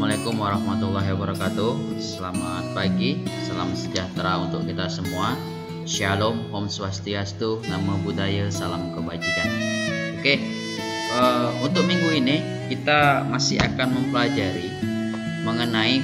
Assalamualaikum warahmatullahi wabarakatuh. Selamat pagi, salam sejahtera untuk kita semua. Shalom, Om Swastiastu, Namo Buddhaya, salam kebajikan. Oke, untuk minggu ini kita masih akan mempelajari mengenai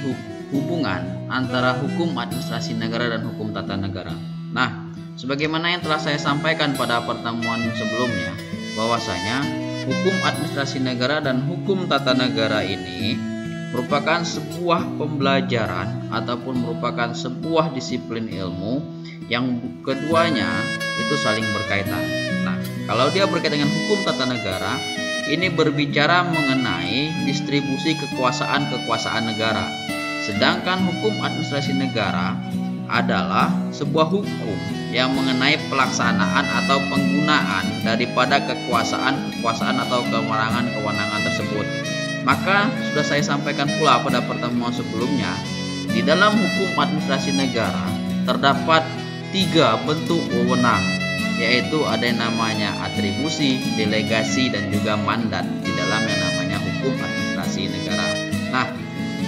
hubungan antara hukum administrasi negara dan hukum tata negara. Nah, sebagaimana yang telah saya sampaikan pada pertemuan sebelumnya, bahwasanya hukum administrasi negara dan hukum tata negara ini merupakan sebuah pembelajaran ataupun merupakan sebuah disiplin ilmu yang keduanya itu saling berkaitan. Nah, kalau dia berkaitan dengan hukum tata negara, ini berbicara mengenai distribusi kekuasaan negara. Sedangkan hukum administrasi negara adalah sebuah hukum yang mengenai pelaksanaan atau penggunaan daripada kekuasaan atau kewenangan tersebut. Maka sudah saya sampaikan pula pada pertemuan sebelumnya, di dalam hukum administrasi negara terdapat 3 bentuk wewenang, yaitu ada yang namanya atribusi, delegasi, dan juga mandat di dalam yang namanya hukum administrasi negara. Nah,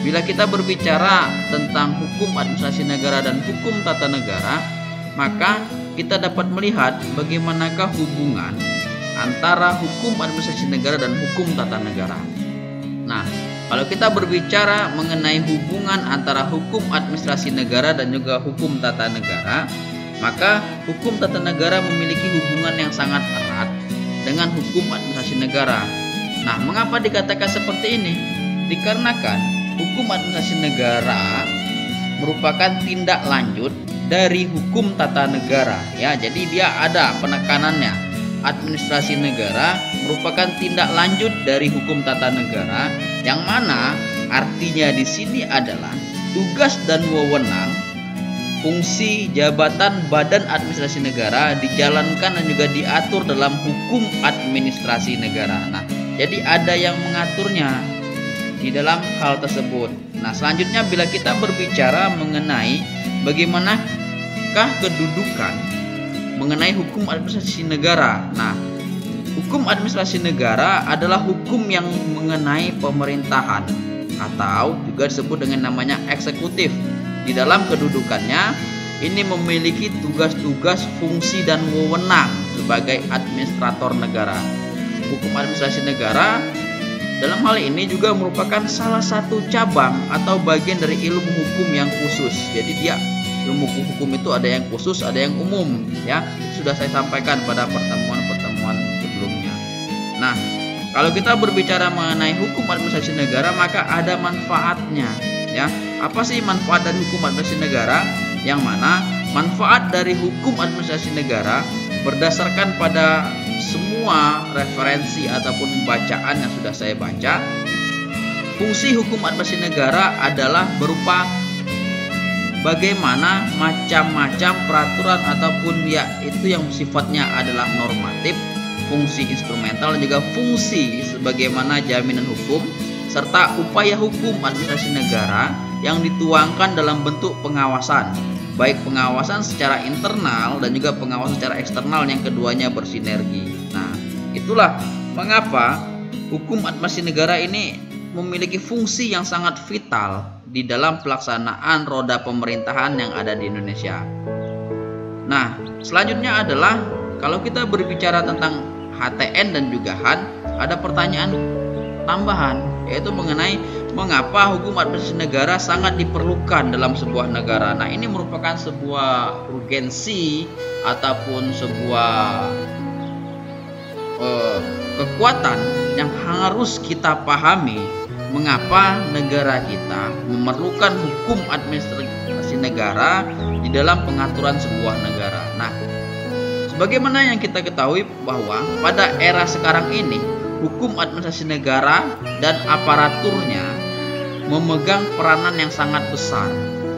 bila kita berbicara tentang hukum administrasi negara dan hukum tata negara, maka kita dapat melihat bagaimanakah hubungan antara hukum administrasi negara dan hukum tata negara. Nah, kalau kita berbicara mengenai hubungan antara hukum administrasi negara dan juga hukum tata negara, maka hukum tata negara memiliki hubungan yang sangat erat dengan hukum administrasi negara. Nah, mengapa dikatakan seperti ini? Dikarenakan hukum administrasi negara merupakan tindak lanjut dari hukum tata negara, ya. Jadi dia ada penekanannya. Administrasi negara merupakan tindak lanjut dari hukum tata negara, yang mana artinya di sini adalah tugas dan wewenang, fungsi, jabatan badan administrasi negara dijalankan dan juga diatur dalam hukum administrasi negara. Nah, jadi ada yang mengaturnya di dalam hal tersebut. Nah, selanjutnya bila kita berbicara mengenai bagaimanakah kedudukan mengenai hukum administrasi negara. Nah, hukum administrasi negara adalah hukum yang mengenai pemerintahan atau juga disebut dengan namanya eksekutif. Di dalam kedudukannya ini memiliki tugas-tugas, fungsi, dan wewenang sebagai administrator negara. Hukum administrasi negara dalam hal ini juga merupakan salah satu cabang atau bagian dari ilmu hukum yang khusus. Jadi dia ilmu hukum itu ada yang khusus, ada yang umum, ya. Itu sudah saya sampaikan pada pertemuan sebelumnya. Nah, kalau kita berbicara mengenai hukum administrasi negara, maka ada manfaatnya, ya. Apa sih manfaat dari hukum administrasi negara? Yang mana manfaat dari hukum administrasi negara berdasarkan pada semua referensi ataupun bacaan yang sudah saya baca, fungsi hukum administrasi negara adalah berupa bagaimana macam-macam peraturan ataupun ya itu yang sifatnya adalah normatif, fungsi instrumental, dan juga fungsi sebagaimana jaminan hukum, serta upaya hukum administrasi negara yang dituangkan dalam bentuk pengawasan, baik pengawasan secara internal dan juga pengawasan secara eksternal yang keduanya bersinergi. Nah, itulah mengapa hukum administrasi negara ini memiliki fungsi yang sangat vital di dalam pelaksanaan roda pemerintahan yang ada di Indonesia. Nah, selanjutnya adalah kalau kita berbicara tentang HTN dan juga HAN, ada pertanyaan tambahan, yaitu mengenai mengapa hukum administrasi negara sangat diperlukan dalam sebuah negara. Nah, ini merupakan sebuah urgensi ataupun sebuah kekuatan yang harus kita pahami. Mengapa negara kita memerlukan hukum administrasi negara di dalam pengaturan sebuah negara. Nah, sebagaimana yang kita ketahui bahwa pada era sekarang ini hukum administrasi negara dan aparaturnya memegang peranan yang sangat besar,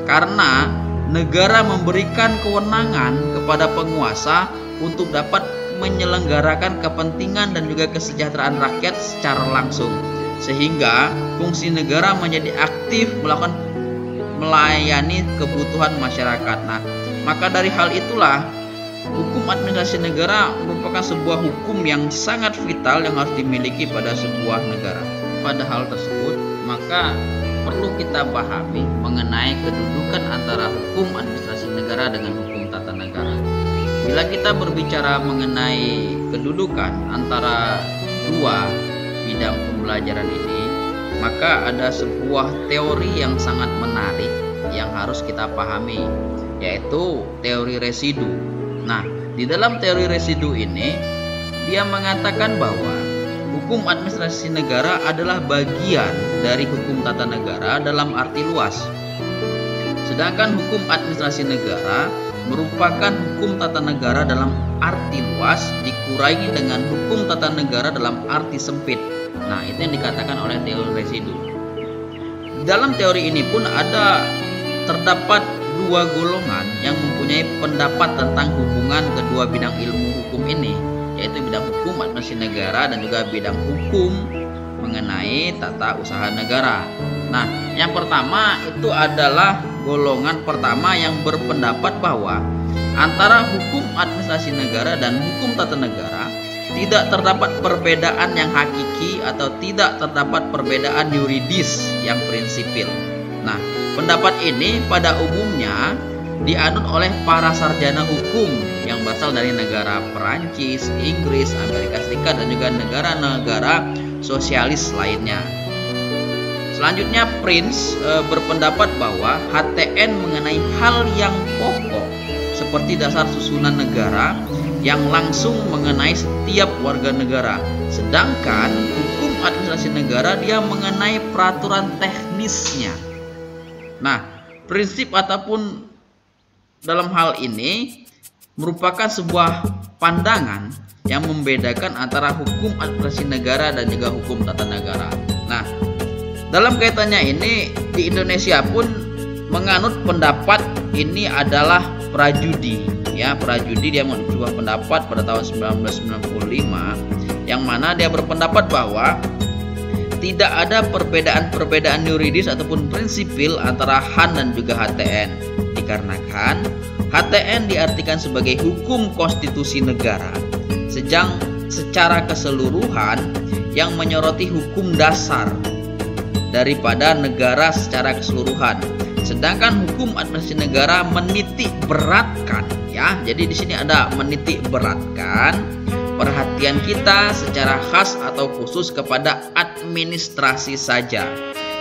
karena negara memberikan kewenangan kepada penguasa untuk dapat menyelenggarakan kepentingan dan juga kesejahteraan rakyat secara langsung, sehingga fungsi negara menjadi aktif melayani kebutuhan masyarakat. Nah, maka dari hal itulah hukum administrasi negara merupakan sebuah hukum yang sangat vital yang harus dimiliki pada sebuah negara. Pada hal tersebut, maka perlu kita pahami mengenai kedudukan antara hukum administrasi negara dengan hukum tata negara. Bila kita berbicara mengenai kedudukan antara dua bidang pembelajaran ini, maka ada sebuah teori yang sangat menarik yang harus kita pahami, yaitu teori residu. Nah, di dalam teori residu ini, dia mengatakan bahwa hukum administrasi negara adalah bagian dari hukum tata negara dalam arti luas. Sedangkan hukum administrasi negara merupakan hukum tata negara dalam arti luas dikurangi dengan hukum tata negara dalam arti sempit. Nah, itu yang dikatakan oleh teori residu. Dalam teori ini pun terdapat dua golongan yang mempunyai pendapat tentang hubungan kedua bidang ilmu hukum ini, yaitu bidang hukum administrasi negara dan juga bidang hukum mengenai tata usaha negara. Nah, yang pertama itu adalah golongan pertama yang berpendapat bahwa antara hukum administrasi negara dan hukum tata negara tidak terdapat perbedaan yang hakiki atau tidak terdapat perbedaan yuridis yang prinsipil. Nah, pendapat ini pada umumnya dianut oleh para sarjana hukum yang berasal dari negara Perancis, Inggris, Amerika Serikat, dan juga negara-negara sosialis lainnya. Selanjutnya, Prince berpendapat bahwa HTN mengenai hal yang pokok seperti dasar susunan negara yang langsung mengenai setiap warga negara. Sedangkan hukum administrasi negara dia mengenai peraturan teknisnya. Nah, prinsip ataupun dalam hal ini merupakan sebuah pandangan yang membedakan antara hukum administrasi negara dan juga hukum tata negara. Nah, dalam kaitannya ini di Indonesia pun menganut pendapat ini adalah prajudi. Ya, prajudi dia membuat pendapat pada tahun 1995 yang mana dia berpendapat bahwa tidak ada perbedaan-perbedaan yuridis ataupun prinsipil antara HAN dan juga HTN. Dikarenakan HTN diartikan sebagai hukum konstitusi negara secara keseluruhan yang menyoroti hukum dasar daripada negara secara keseluruhan. Sedangkan hukum administrasi negara menitik beratkan, ya. Jadi di sini ada menitik beratkan perhatian kita secara khas atau khusus kepada administrasi saja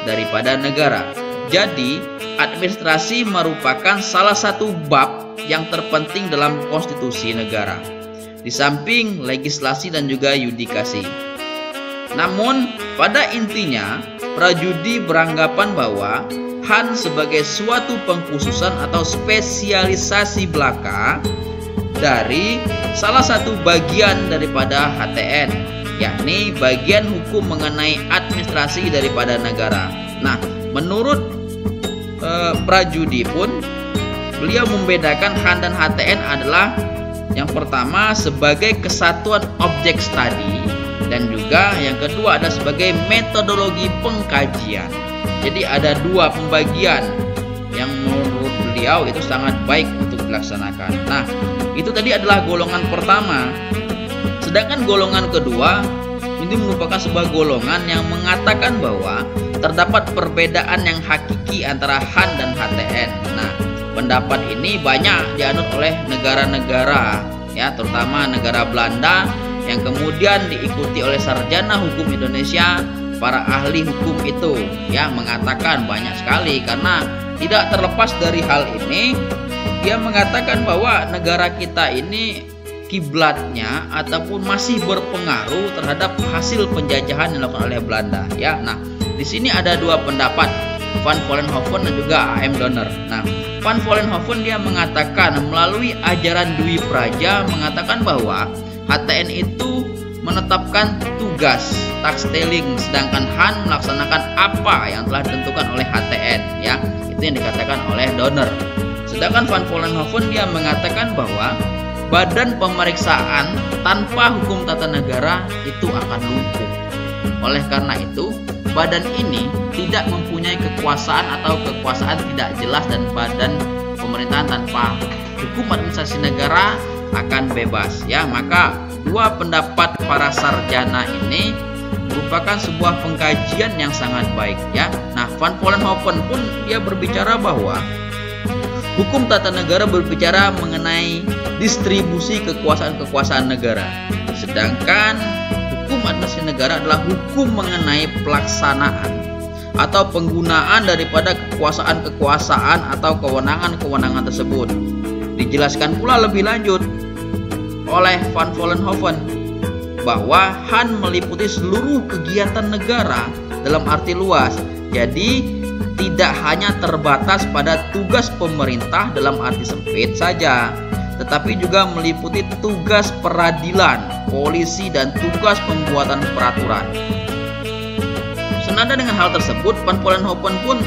daripada negara. Jadi, administrasi merupakan salah satu bab yang terpenting dalam konstitusi negara, di samping legislasi dan juga yudikasi. Namun, pada intinya, prajudi beranggapan bahwa HAN sebagai suatu pengkhususan atau spesialisasi belaka dari salah satu bagian daripada HTN, yakni bagian hukum mengenai administrasi daripada negara. Nah, menurut prajudi pun beliau membedakan HAN dan HTN adalah yang pertama sebagai kesatuan objek studi dan juga yang kedua adalah sebagai metodologi pengkajian. Jadi ada dua pembagian yang menurut beliau itu sangat baik untuk dilaksanakan. Nah, itu tadi adalah golongan pertama. Sedangkan golongan kedua ini merupakan sebuah golongan yang mengatakan bahwa terdapat perbedaan yang hakiki antara HAN dan HTN. Nah, pendapat ini banyak dianut oleh negara-negara, ya, terutama negara Belanda yang kemudian diikuti oleh sarjana hukum Indonesia, para ahli hukum itu, ya, mengatakan banyak sekali. Karena tidak terlepas dari hal ini, dia mengatakan bahwa negara kita ini kiblatnya ataupun masih berpengaruh terhadap hasil penjajahan yang dilakukan oleh Belanda, ya. Nah, di sini ada dua pendapat, Van Vollenhoven dan juga A.M. Donner. Nah, Van Vollenhoven dia mengatakan melalui ajaran Dwi Praja mengatakan bahwa HTN itu menetapkan tugas tax-telling, sedangkan HAN melaksanakan apa yang telah ditentukan oleh HTN, ya. Itu yang dikatakan oleh Donner. Sedangkan Van Vollenhoven dia mengatakan bahwa badan pemeriksaan tanpa hukum tata negara itu akan lumpuh. Oleh karena itu, badan ini tidak mempunyai kekuasaan atau kekuasaan tidak jelas, dan badan pemerintahan tanpa hukum administrasi negara akan bebas, ya. Maka dua pendapat para sarjana ini merupakan sebuah pengkajian yang sangat baik ya. Nah, Van Vollenhoven pun dia berbicara bahwa hukum tata negara berbicara mengenai distribusi kekuasaan-kekuasaan negara. Sedangkan hukum administrasi negara adalah hukum mengenai pelaksanaan atau penggunaan daripada kekuasaan-kekuasaan atau kewenangan-kewenangan tersebut. Dijelaskan pula lebih lanjut oleh Van Vollenhoven bahwa Han meliputi seluruh kegiatan negara dalam arti luas. Jadi tidak hanya terbatas pada tugas pemerintah dalam arti sempit saja, tetapi juga meliputi tugas peradilan, polisi, dan tugas pembuatan peraturan. Senada dengan hal tersebut, Van Vollenhoven pun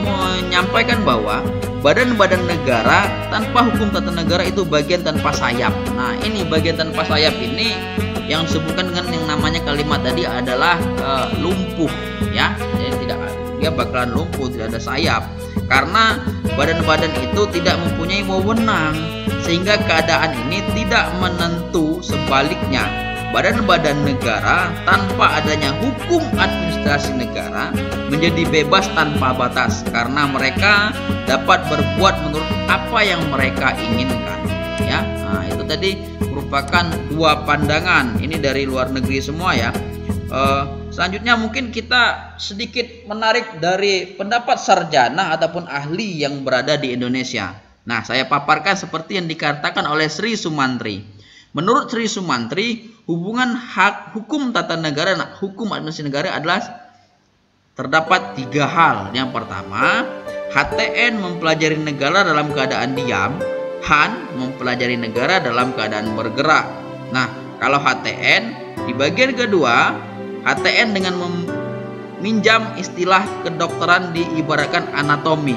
menyampaikan bahwa badan-badan negara tanpa hukum tata negara itu bagian tanpa sayap. Nah, ini bagian tanpa sayap ini yang disebutkan dengan yang namanya kalimat tadi adalah lumpuh ya. Jadi dia bakalan lumpuh, tidak ada sayap, karena badan-badan itu tidak mempunyai wewenang, sehingga keadaan ini tidak menentu. Sebaliknya, badan-badan negara tanpa adanya hukum administrasi negara menjadi bebas tanpa batas, karena mereka dapat berbuat menurut apa yang mereka inginkan ya. Nah, itu tadi merupakan dua pandangan ini dari luar negeri semua ya. Selanjutnya mungkin kita sedikit menarik dari pendapat sarjana ataupun ahli yang berada di Indonesia. Nah, saya paparkan seperti yang dikatakan oleh Sri Sumantri. Menurut Sri Sumantri, hubungan hak hukum tata negara dan hukum administrasi negara adalah terdapat 3 hal. Yang pertama, HTN mempelajari negara dalam keadaan diam, Han mempelajari negara dalam keadaan bergerak. Nah, kalau HTN di bagian kedua, HTN dengan meminjam istilah kedokteran diibaratkan anatomi,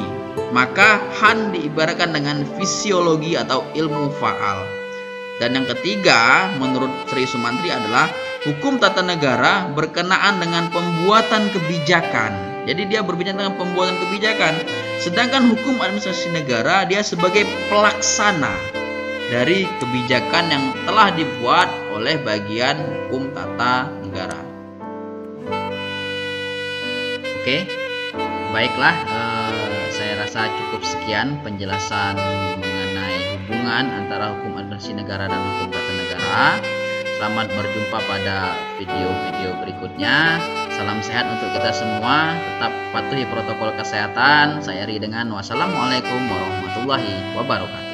maka Han diibaratkan dengan fisiologi atau ilmu faal. Dan yang ketiga, menurut Sri Sumantri adalah hukum tata negara berkenaan dengan pembuatan kebijakan. Jadi dia berbicara tentang pembuatan kebijakan. Sedangkan hukum administrasi negara dia sebagai pelaksana dari kebijakan yang telah dibuat oleh bagian hukum tata negara. Oke, baiklah, saya rasa cukup sekian penjelasan mengenai hubungan antara hukum administrasi negara dan hukum tata negara. Selamat berjumpa pada video-video berikutnya. Salam sehat untuk kita semua. Tetap patuhi protokol kesehatan. Saya Ri dengan wassalamualaikum warahmatullahi wabarakatuh.